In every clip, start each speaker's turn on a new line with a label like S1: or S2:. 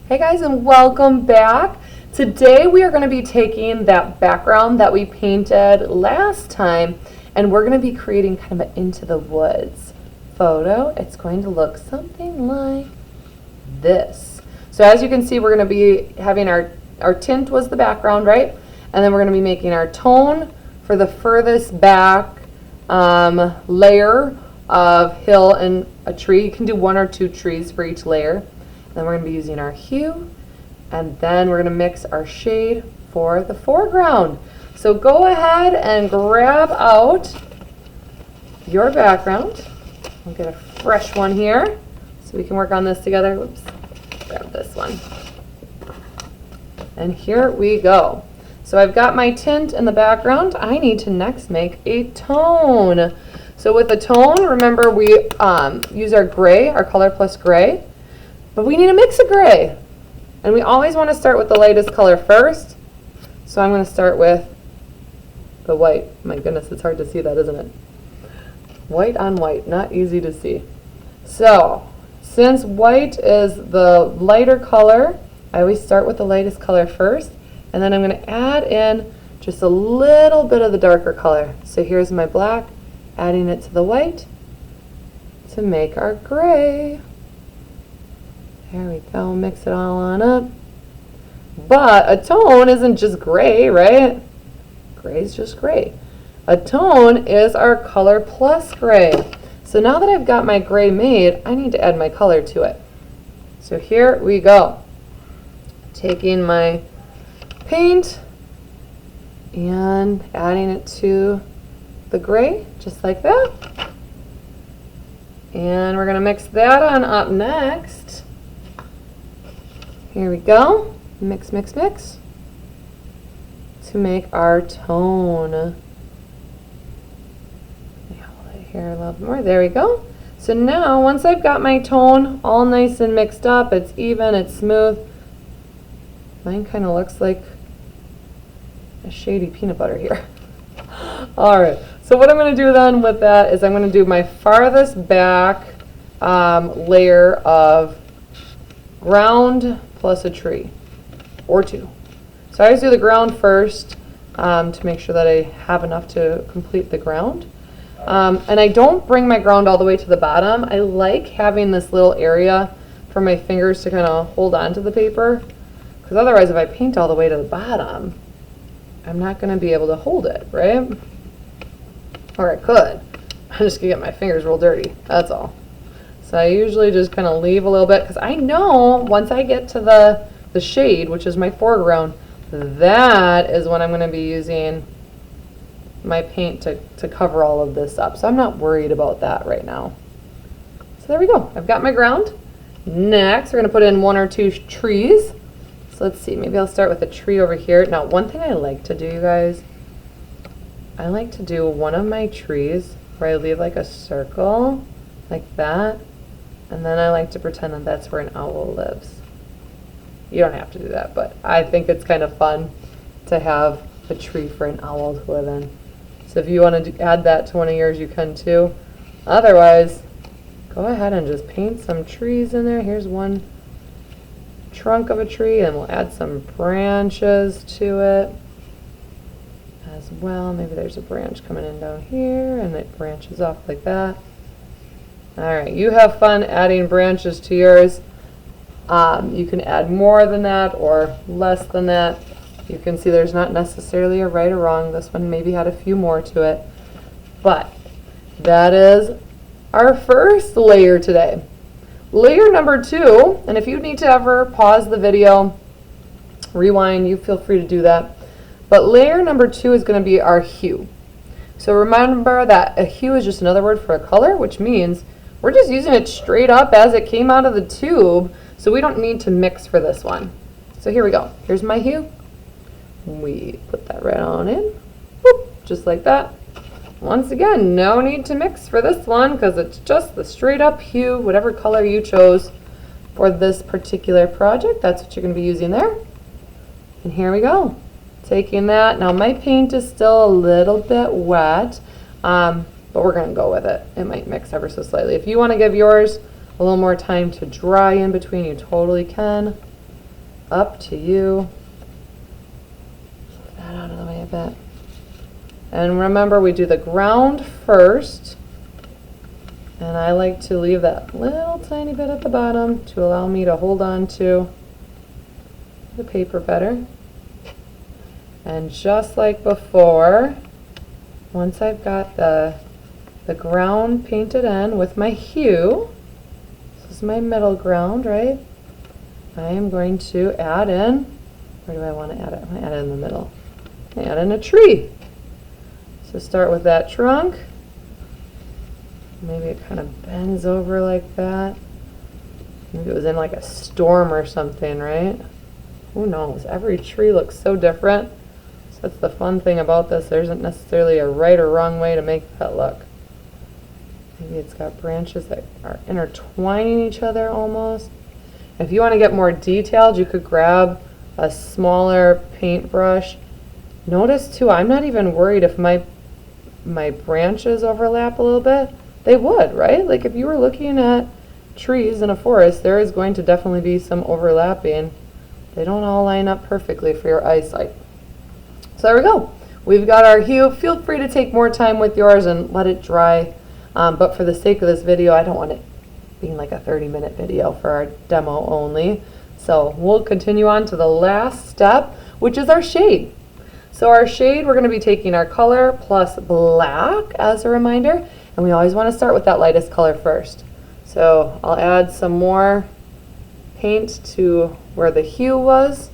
S1: Hey guys, and welcome back. Today we are going to be taking that background that we painted last time and we're going to be creating kind of an into the woods photo. It's going to look something like this. So as you can see, we're going to be having our tint was the background, right? And then we're going to be making our tone for the furthest back layer of hill and a tree. You can do 1 or 2 trees for each layer. Then we're going to be using our hue, and then we're going to mix our shade for the foreground. So go ahead and grab out your background. We'll get a fresh one here so we can work on this together. Whoops, grab this one. And here we go. So I've got my tint in the background. I need to next make a tone. So with the tone, remember we use our gray, our color plus gray. But we need a mix of gray. And we always want to start with the lightest color first. So I'm going to start with the white. My goodness, it's hard to see that, isn't it? White on white, not easy to see. So since white is the lighter color, I always start with the lightest color first. And then I'm going to add in just a little bit of the darker color. So here's my black, adding it to the white to make our gray. There we go, mix it all on up. But a tone isn't just gray, right? Gray is just gray. A tone is our color plus gray. So now that I've got my gray made, I need to add my color to it. So here we go. Taking my paint and adding it to the gray, just like that. And we're gonna mix that on up next. Here we go. Mix, mix, mix to make our tone. Here a little bit more. There we go. So now, once I've got my tone all nice and mixed up, it's even, it's smooth. Mine kind of looks like a shady peanut butter here. All right. So what I'm going to do then with that is I'm going to do my farthest back layer of ground plus a tree, or 2. So I always do the ground first to make sure that I have enough to complete the ground. And I don't bring my ground all the way to the bottom. I like having this little area for my fingers to kind of hold on to the paper, because otherwise if I paint all the way to the bottom, I'm not going to be able to hold it, right? Or I could. I'm just going to get my fingers real dirty, that's all. So I usually just kind of leave a little bit, because I know once I get to the shade, which is my foreground, that is when I'm going to be using my paint to cover all of this up. So I'm not worried about that right now. So there we go. I've got my ground. Next, we're going to put in 1 or 2 trees. So let's see, maybe I'll start with a tree over here. Now, one thing I like to do, you guys, I like to do one of my trees where I leave like a circle like that. And then I like to pretend that that's where an owl lives. You don't have to do that, but I think it's kind of fun to have a tree for an owl to live in. So if you want to add that to one of yours, you can too. Otherwise, go ahead and just paint some trees in there. Here's one trunk of a tree, and we'll add some branches to it as well. Maybe there's a branch coming in down here, and it branches off like that. All right, you have fun adding branches to yours. You can add more than that or less than that. You can see there's not necessarily a right or wrong. This one maybe had a few more to it. But that is our first layer today. Layer number 2, and if you need to ever pause the video, rewind, you feel free to do that. But layer number 2 is going to be our hue. So remember that a hue is just another word for a color, which means we're just using it straight up as it came out of the tube, so we don't need to mix for this one. So here we go. Here's my hue. We put that right on in, whoop, just like that. Once again, no need to mix for this one because it's just the straight up hue, whatever color you chose for this particular project. That's what you're going to be using there. And here we go. Taking that. Now my paint is still a little bit wet, but we're going to go with it. It might mix ever so slightly. If you want to give yours a little more time to dry in between, you totally can. up to you. Move that out of the way a bit. And remember, we do the ground first. And I like to leave that little tiny bit at the bottom to allow me to hold on to the paper better. And just like before, once I've got the ground painted in with my hue, this is my middle ground, right? I am going to add in, where do I want to add it? I'm going to add it in the middle. Add in a tree. So start with that trunk. Maybe it kind of bends over like that. Maybe it was in like a storm or something, right? Who knows? Every tree looks so different. So that's the fun thing about this. There isn't necessarily a right or wrong way to make that look. Maybe it's got branches that are intertwining each other almost. If you want to get more detailed, you could grab a smaller paintbrush. Notice too, I'm not even worried if my branches overlap a little bit. They would, right? Like if you were looking at trees in a forest, there is going to definitely be some overlapping. They don't all line up perfectly for your eyesight. So there we go. We've got our hue. Feel free to take more time with yours and let it dry. But for the sake of this video, I don't want it being like a 30-minute video for our demo only. So we'll continue on to the last step, which is our shade. So our shade, we're going to be taking our color plus black as a reminder. And we always want to start with that lightest color first. So I'll add some more paint to where the hue was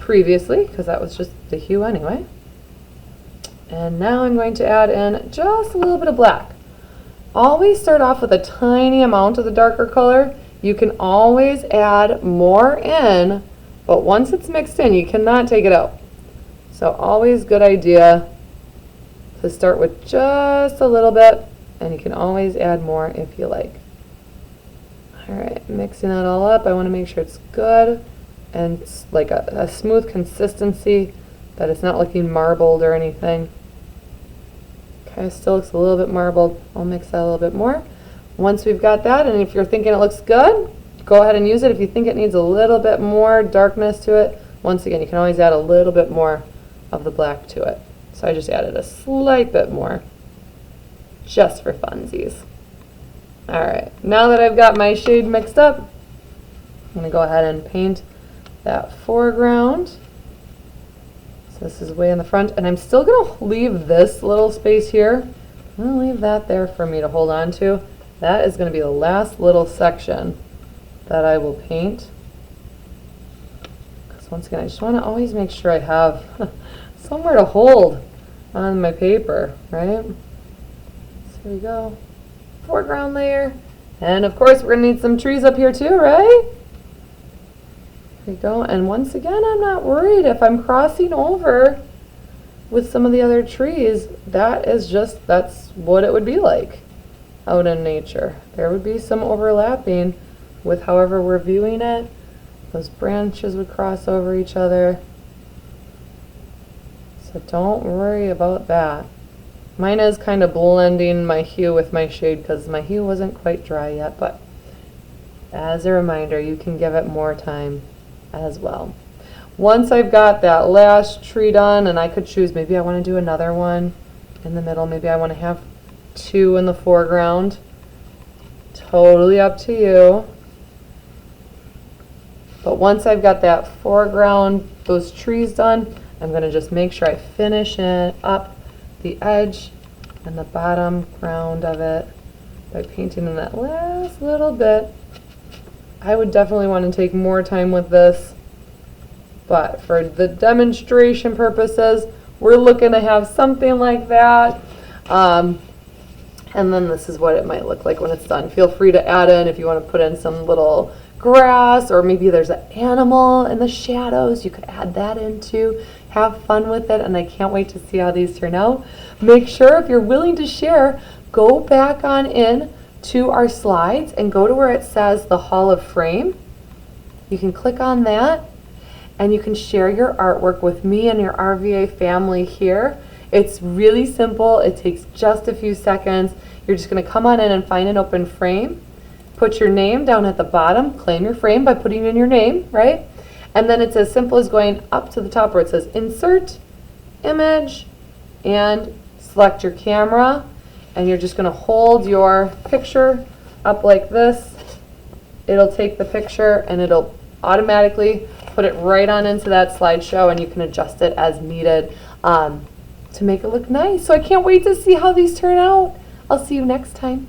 S1: previously, because that was just the hue anyway. And now I'm going to add in just a little bit of black. Always start off with a tiny amount of the darker color. You can always add more in, but once it's mixed in, you cannot take it out. So always good idea to start with just a little bit, and you can always add more if you like. All right, mixing that all up. I want to make sure it's good and it's like a smooth consistency, that it's not looking marbled or anything. Okay, still looks a little bit marbled. I'll mix that a little bit more. Once we've got that, and if you're thinking it looks good, go ahead and use it. If you think it needs a little bit more darkness to it, once again, you can always add a little bit more of the black to it. So I just added a slight bit more, just for funsies. All right, now that I've got my shade mixed up, I'm gonna go ahead and paint that foreground. So this is way in the front, and I'm still gonna leave this little space here. I'm gonna leave that there for me to hold on to. That is gonna be the last little section that I will paint. Because once again, I just wanna always make sure I have somewhere to hold on my paper, right? So here we go. Foreground layer. And of course, we're gonna need some trees up here too, right? There we go. And once again, I'm not worried if I'm crossing over with some of the other trees. That's what it would be like out in nature. There would be some overlapping with however we're viewing it. Those branches would cross over each other. So don't worry about that. Mine is kind of blending my hue with my shade because my hue wasn't quite dry yet, but as a reminder, you can give it more time as well. Once I've got that last tree done, and I could choose, maybe I want to do another one in the middle, maybe I want to have two in the foreground. Totally up to you. But once I've got that foreground, those trees done, I'm going to just make sure I finish it up the edge and the bottom ground of it by painting in that last little bit. I would definitely want to take more time with this, but for the demonstration purposes, we're looking to have something like that. And then this is what it might look like when it's done. Feel free to add in if you want to put in some little grass, or maybe there's an animal in the shadows. You could add that in too. Have fun with it, and I can't wait to see how these turn out. Make sure, if you're willing to share, go back on in to our slides and go to where it says the Hall of Frame. You can click on that, and you can share your artwork with me and your RVA family here. It's really simple. It takes just a few seconds. You're just going to come on in and find an open frame. Put your name down at the bottom. Claim your frame by putting in your name, right? And then it's as simple as going up to the top where it says insert image and select your camera, and you're just going to hold your picture up like this. It'll take the picture and it'll automatically put it right on into that slideshow, and you can adjust it as needed to make it look nice. So I can't wait to see how these turn out. I'll see you next time.